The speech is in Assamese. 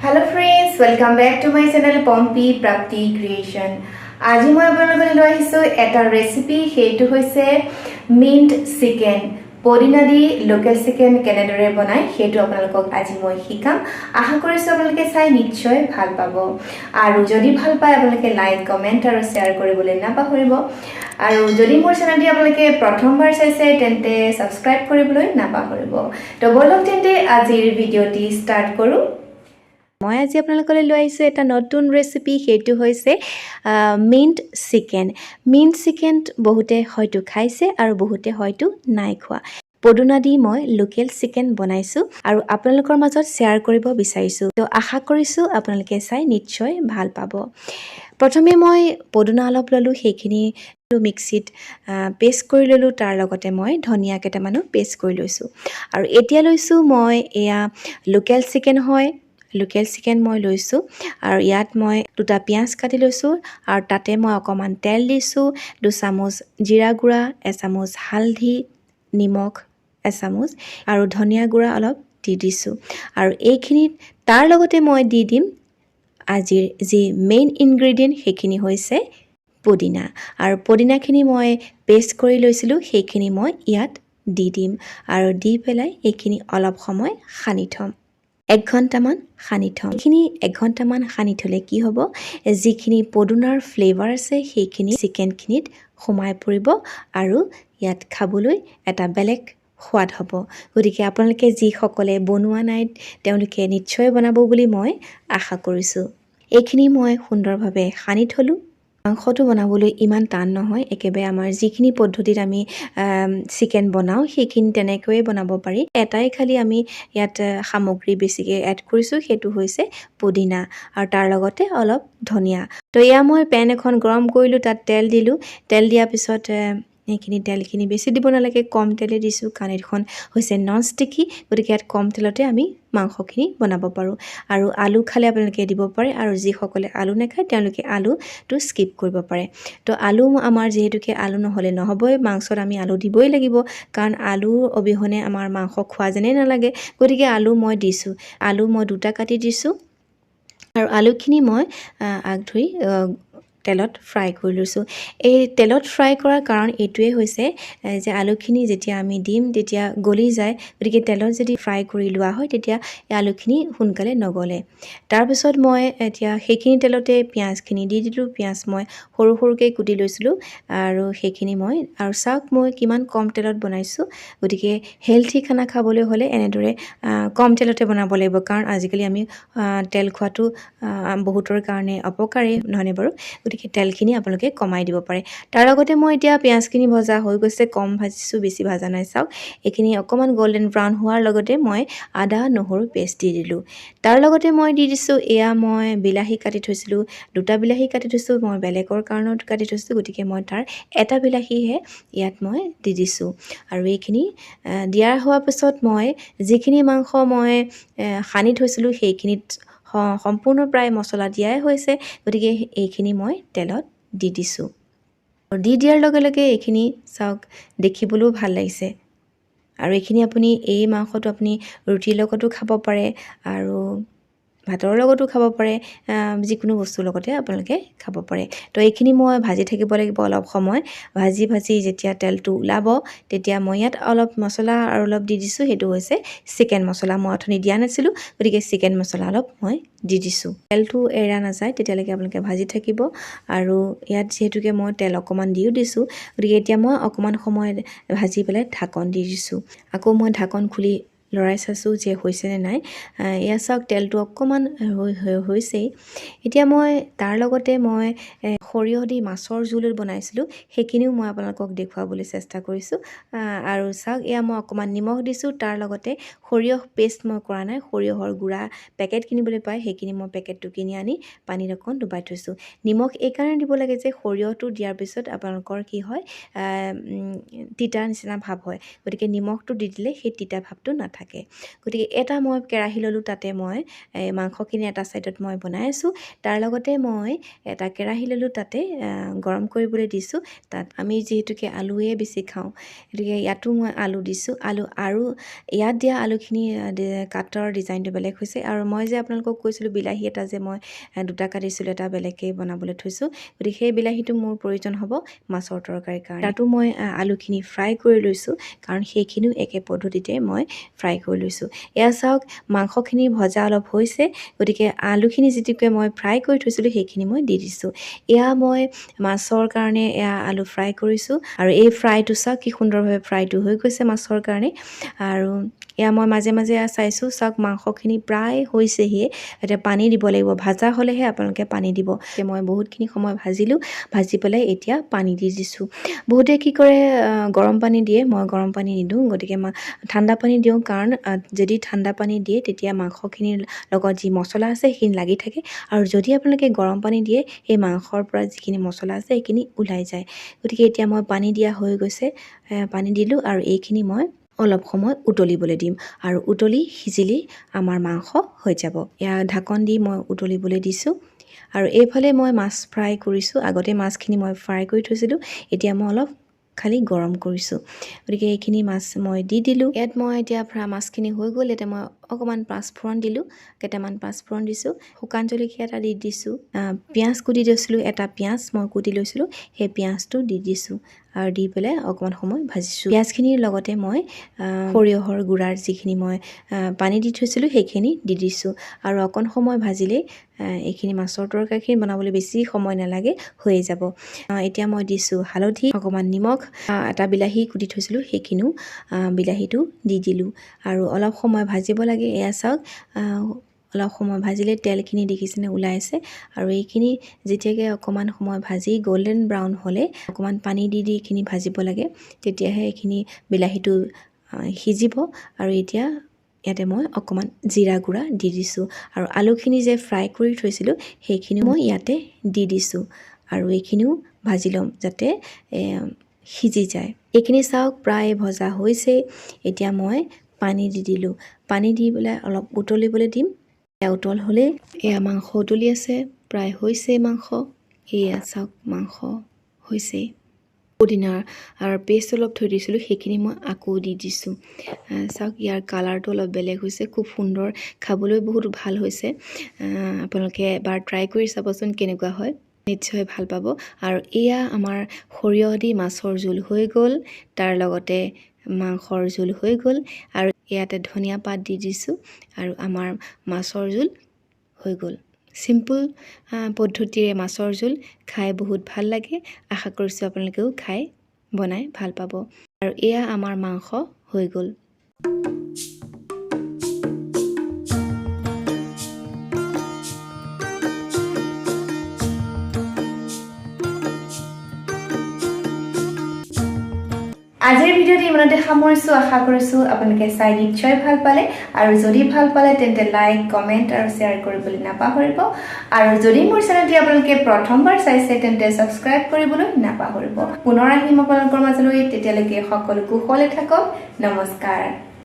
Hello friends, welcome back to my channel Pompi Prapti Creation. আজি মই আপোনালোকক লৈ আহিছো এটা ৰেচিপি সেইটো হৈছে মিন্ট চিকেন পদিনা দি লোকেল চিকেন কেনেদৰে বনাই সেইটো আপোনালোকক আজি মই শিকাম আশা কৰিছো আপোনালোকে চাই নিশ্চয় ভাল পাব আৰু যদি ভাল পায় আপোনালোকে লাইক কমেন্ট আৰু শেয়াৰ কৰিবলৈ নাপাহৰিব আৰু যদি মোৰ চেনেলটি আপোনালোকে প্ৰথমবাৰ চাইছে তেন্তে সাবস্ক্ৰাইব কৰিবলৈ নাপাহৰিব তো বলক তেন্তে আজিৰ ভিডিঅ'টি ষ্টাৰ্ট কৰো মই আজি আপোনালোকলৈ লৈ আহিছো এটা নতুন ৰেচিপি সেইটো হৈছে মিন্ট চিকেন বহুতে হয়তো খাইছে আৰু বহুতে হয়তো নাই খোৱা পদুনা দি মই লোকেল চিকেন বনাইছো আৰু আপোনালোকৰ মাজত শেয়াৰ কৰিব বিচাৰিছো তো আশা কৰিছো আপোনালোকে চাই নিশ্চয় ভাল পাব প্ৰথমে মই পদুনা অলপ ললো সেইখিনি মিক্সিত পেষ্ট কৰি ললো তাৰ লগতে মই ধনিয়া কেইটামানো পেষ্ট কৰি লৈছো আৰু এতিয়া লৈছো মই এয়া লোকেল চিকেন হয় লোকেল চিকেন মই লৈছো আৰু ইয়াত মই দুটা পিয়াজ কাটি লৈছো আৰু তাতে মই অকমান তেল দিছো 2 চামুচ জিৰা গুড়া 1 চামুচ হালধি নিমখ 1 চামুচ আৰু ধনিয়া গুড়া অলপ দি দিছো আৰু এইখিনি তাৰ লগতে মই দি দিম আজিৰ যি মেইন ইনগ্ৰেডিয়েন্ট সেইখিনি হৈছে পদিনা আৰু পদিনাখিনি মই পেষ্ট কৰি লৈছিলো সেইখিনি মই ইয়াত দি দিম আৰু দি পেলাই এইখিনি অলপ সময় সানি থম 1 ঘণ্টামান সানি থম এইখিনি 1 ঘণ্টামান সানি থলে কি হ'ব যিখিনি পদুনাৰ ফ্লেভাৰ আছে সেইখিনি চিকেনখিনিত সোমাই পৰিব আৰু ইয়াত খাবলৈ এটা বেলেগ সোৱাদ হ'ব গতিকে আপোনালোকে যি সকলে বনোৱা নাই তেওঁলোকে নিশ্চয় বনাব বুলি মই আশা কৰিছো এইখিনি মই সুন্দৰভাৱে সানি থলো মাংসটো বনাবলৈ ইমান টান নহয় একেবাৰে আমাৰ যিখিনি পদ্ধতিত আমি চিকেন বনাও সেইখিনি তেনেকৈয়ে বনাব পাৰি এটাই খালি আমি ইয়াত সামগ্ৰী বেছিকৈ এড কৰিছো সেইটো হৈছে পদিনা আৰু তাৰ লগতে অলপ ধনিয়া তো এয়া মই পেন এখন গৰম কৰিলো তাত তেল দিলো তেল দিয়াৰ পিছত এইখিনি তেলখিনি বেছি দিব নালাগে কম তেলে দিছো কাৰণ এখন হৈছে নন ষ্টিকি গতিকে ইয়াত কম তেলতে আমি মাংসখিনি বনাব পাৰো আৰু আলু খালে আপোনালোকে দিব পাৰে আৰু যিসকলে আলু নাখায় তেওঁলোকে আলুটো স্কিপ কৰিব পাৰে তো আলু আমাৰ যেহেতুকে আলু নহলে নহবই মাংসত আমি আলু দিবই লাগিব কাৰণ আলু অবিহনে আমাৰ মাংস খোৱা যেনে নালাগে গতিকে আলু মই দিছো আলু মই দুটা কাটি দিছো আৰু আলুখিনি মই আগ ধুই তেলত ফ্ৰাই কৰি লৈছো এই তেলত ফ্ৰাই কৰাৰ কাৰণ এইটোৱে হৈছে যে আলুখিনি যেতিয়া আমি দিম তেতিয়া গলি যায় গতিকে তেলত যদি ফ্ৰাই কৰি লোৱা হয় তেতিয়া এই আলুখিনি সোনকালে নগলে তাৰপিছত মই এতিয়া সেইখিনি তেলতে পিঁয়াজখিনি দি দিলো পিঁয়াজ মই সৰু সৰুকৈ কুটি লৈছিলো আৰু সেইখিনি মই আৰু চাওক মই কিমান কম তেলত বনাইছো গতিকে হেলথি খানা খাবলৈ হ'লে এনেদৰে কম তেলতে বনাব লাগিব কাৰণ আজিকালি আমি তেল খোৱাটো বহুতৰ কাৰণে অপকাৰী নহয়নে বাৰু গতিকে তেলখিনি আপোনালোকে কমাই দিব পাৰে তাৰ লগতে মই এতিয়া পিঁয়াজখিনি ভজা হৈ গৈছে কম ভাজিছো বেছি ভাজা নাই চাওক এইখিনি অকমান গোল্ডেন ব্ৰাউন হোৱাৰ লগতে মই আদা নহৰু পেষ্ট দি দিলো তাৰ লগতে মই দি দিছো এয়া মই বিলাহী কাটি থৈছিলো দুটা বিলাহী কাটি থৈছো মই বেলেগৰ কাৰণত কাটি থৈছো গতিকে মই তাৰ এটা বিলাহীহে ইয়াত মই দি দিছো আৰু এইখিনি দিয়াৰ হোৱাৰ পিছত মই যিখিনি মাংস মই সানি থৈছিলো সেইখিনিত সম্পূৰ্ণ প্ৰায় মছলা দিয়াই হৈছে গতিকে এইখিনি মই তেলত দি দিছো আৰু দি দিয়াৰ লগে লগে এইখিনি চাওক দেখিবলৈও ভাল লাগিছে আৰু এইখিনি আপুনি এই মাংসটো আপুনি ৰুটিৰ লগতো খাব পাৰে আৰু ভাতৰ লগতো খাব পাৰে যিকোনো বস্তুৰ লগতে আপোনালোকে খাব পাৰে তো এইখিনি মই ভাজি থাকিব লাগিব অলপ সময় ভাজি যেতিয়া তেলটো ওলাব তেতিয়া মই ইয়াত অলপ মছলা আৰু অলপ দি দিছো সেইটো হৈছে চিকেন মছলা মই অথনি দিয়া নাছিলো গতিকে চিকেন মছলা অলপ মই দি দিছো তেলটো এৰা নাযায় তেতিয়ালৈকে আপোনালোকে ভাজি থাকিব আৰু ইয়াত যেহেতুকে মই তেল অকমান দিও দিছো গতিকে এতিয়া মই অকমান সময় ভাজি পেলাই ঢাকন দি দিছো আকৌ মই ঢাকন খুলি লৰাই চাইছো যে হৈছে নে নাই এয়া চাওক তেলটো অকমান হৈছে এতিয়া মই তাৰ লগতে মই সৰিয়হ দি মাছৰ জোল বনাইছিলো সেইখিনিও মই আপোনালোকক দেখুৱাবলৈ চেষ্টা কৰিছো আৰু চাওক এয়া মই অকমান নিমখ দিছো তাৰ লগতে সৰিয়হ পেষ্ট মই কৰা নাই সৰিয়হৰ গুড়া পেকেট কিনিবলৈ পায় সেইখিনি মই পেকেটটো কিনি আনি পানীত অকণ ডুবাই থৈছো নিমখ এই কাৰণে দিব লাগে যে সৰিয়হটো দিয়াৰ পিছত আপোনালোকৰ কি হয় তিতা নিচিনা ভাৱ হয় গতিকে নিমখটো দি দিলে সেই তিতা ভাৱটো নাথাকে নাথাকে গতিকে এটা মই কেৰাহী ল'লোঁ তাতে মই মাংসখিনি এটা ছাইডত মই বনাই আছোঁ তাৰ লগতে মই এটা কেৰাহী ল'লোঁ তাতে গৰম কৰিবলৈ দিছোঁ তাত আমি যিহেতুকে আলুৱে বেছি খাওঁ গতিকে ইয়াতো মই আলু দিছোঁ আলু আৰু ইয়াত দিয়া আলুখিনি কাটৰ ডিজাইনটো বেলেগ হৈছে আৰু মই যে আপোনালোকক কৈছিলোঁ বিলাহী এটা যে মই দুটা কাটিছিলোঁ এটা বেলেগকৈ বনাবলৈ থৈছোঁ গতিকে সেই বিলাহীটো মোৰ প্ৰয়োজন হ'ব মাছৰ তৰকাৰীৰ কাৰণে তাতো মই আলুখিনি ফ্ৰাই কৰি লৈছোঁ কাৰণ সেইখিনিও একে পদ্ধতিতে মই ফ্ৰাই কৰি লৈছোঁ এয়া চাওক মাংসখিনি ভজা অলপ হৈছে গতিকে আলুখিনি যিটোকে মই ফ্ৰাই কৰি থৈছিলোঁ সেইখিনি মই দি দিছোঁ এয়া মই মাছৰ কাৰণে এয়া আলু ফ্ৰাই কৰিছোঁ আৰু এই ফ্ৰাইটো চাওক কি সুন্দৰভাৱে ফ্ৰাইটো হৈ গৈছে মাছৰ কাৰণে আৰু এয়া মই মাজে মাজে চাইছোঁ চাওক মাংসখিনি প্ৰায় হৈছেহিয়ে এতিয়া পানী দিব লাগিব ভাজা হ'লেহে আপোনালোকে পানী দিব মই বহুতখিনি সময় ভাজি পেলাই এতিয়া পানী দি দিছোঁ বহুতে কি কৰে গৰম পানী দিয়ে মই গৰম পানী নিদিওঁ গতিকে মই ঠাণ্ডা পানী দিওঁ কাৰণ যদি ঠাণ্ডা পানী দিয়ে তেতিয়া মাংসখিনিৰ লগত যি মছলা আছে সেইখিনি লাগি থাকে আৰু যদি আপোনালোকে গৰম পানী দিয়ে সেই মাংসৰ পৰা যিখিনি মছলা আছে সেইখিনি ওলাই যায় গতিকে এতিয়া মই পানী দিয়া হৈ গৈছে পানী দিলোঁ আৰু এইখিনি মই অলপ সময় উতলিবলৈ দিম আৰু উতলি সিজিলি আমাৰ মাংস হৈ যাব এয়া ঢাকন দি মই উতলিবলৈ দিছোঁ আৰু এইফালে মই মাছ ফ্ৰাই কৰিছোঁ আগতে মাছখিনি মই ফ্ৰাই কৰি থৈছিলোঁ এতিয়া মই অলপ খালি গৰম কৰিছোঁ গতিকে এইখিনি মাছ মই দি দিলোঁ ইয়াত মই এতিয়া মাছখিনি হৈ গ'ল এতিয়া মই অকণমান পাঁচফোৰণ দিলোঁ কেইটামান পাঁচফোৰণ দিছোঁ শুকান জলকীয়া এটা দি দিছোঁ পিঁয়াজ কুটি দিছিলোঁ এটা পিঁয়াজ মই কুটি লৈছিলোঁ সেই পিঁয়াজটো দি দিছোঁ আৰু দি পেলাই অকণমান সময় ভাজিছোঁ পিঁয়াজখিনিৰ লগতে মই সৰিয়হৰ গুড়াৰ যিখিনি মই পানী দি থৈছিলোঁ সেইখিনি দি দিছোঁ আৰু অকণ সময় ভাজিলেই এইখিনি মাছৰ তৰকাৰীখিনি বনাবলৈ বেছি সময় নালাগে হৈয়ে যাব এতিয়া মই দিছোঁ হালধি অকণমান নিমখ এটা বিলাহী কুটি থৈছিলোঁ সেইখিনিও বিলাহীটো দি দিলোঁ আৰু অলপ সময় ভাজিব লাগে এয়া চাওক অলপ সময় ভাজিলে তেলখিনি দেখিছেনে ওলাইছে আৰু এইখিনি যেতিয়াকৈ অকণমান সময় ভাজি গল্ডেন ব্ৰাউন হ'লে অকণমান পানী দি এইখিনি ভাজিব লাগে তেতিয়াহে এইখিনি বিলাহীটো সিজিব আৰু এতিয়া ইয়াতে মই অকণমান জিৰা গুড়া দি দিছোঁ আৰু আলুখিনি যে ফ্ৰাই কৰি থৈছিলোঁ সেইখিনি মই ইয়াতে দি দিছোঁ আৰু এইখিনিও ভাজি ল'ম যাতে সিজি যায় এইখিনি চাওক প্ৰায় ভজা হৈছে এতিয়া মই পানী দি দিলোঁ পানী দি পেলাই অলপ উতলিবলৈ দিম এয়া উতল হ'লে এয়া মাংস উতলি আছে প্ৰায় হৈছে মাংস এয়া চাওক মাংস হৈছে পুদিনাৰ আৰু পেষ্ট অলপ থৈ দিছিলোঁ সেইখিনি মই আকৌ দি দিছোঁ চাওক ইয়াৰ কালাৰটো অলপ বেলেগ হৈছে খুব সুন্দৰ খাবলৈ বহুত ভাল হৈছে আপোনালোকে এবাৰ ট্ৰাই কৰি চাবচোন কেনেকুৱা হয় নিশ্চয় ভাল পাব আৰু এয়া আমাৰ সৰিয়হ দি মাছৰ জোল হৈ গ'ল তাৰ লগতে মাংসৰ জোল হৈ গ'ল আৰু ইয়াতে ধনিয়া পাত দি দিছোঁ আৰু আমাৰ মাছৰ জোল হৈ গ'ল চিম্পল পদ্ধতিৰে মাছৰ জোল খাই বহুত ভাল লাগে আশা কৰিছোঁ আপোনালোকেও খাই বনাই ভাল পাব আৰু এয়া আমাৰ মাংস হৈ গ'ল আজিৰ ভিডিঅ'টি ইমানতে সামৰিছোঁ আশা কৰিছোঁ আপোনালোকে চাই নিশ্চয় ভাল পালে আৰু যদি ভাল পালে তেন্তে লাইক কমেণ্ট আৰু শ্বেয়াৰ কৰিবলৈ নাপাহৰিব আৰু যদি মোৰ চেনেলটি আপোনালোকে প্ৰথমবাৰ চাইছে তেন্তে ছাবস্ক্ৰাইব কৰিবলৈ নাপাহৰিব পুনৰ আহিম আপোনালোকৰ মাজলৈ তেতিয়ালৈকে সকলো কুশলে থাকক নমস্কাৰ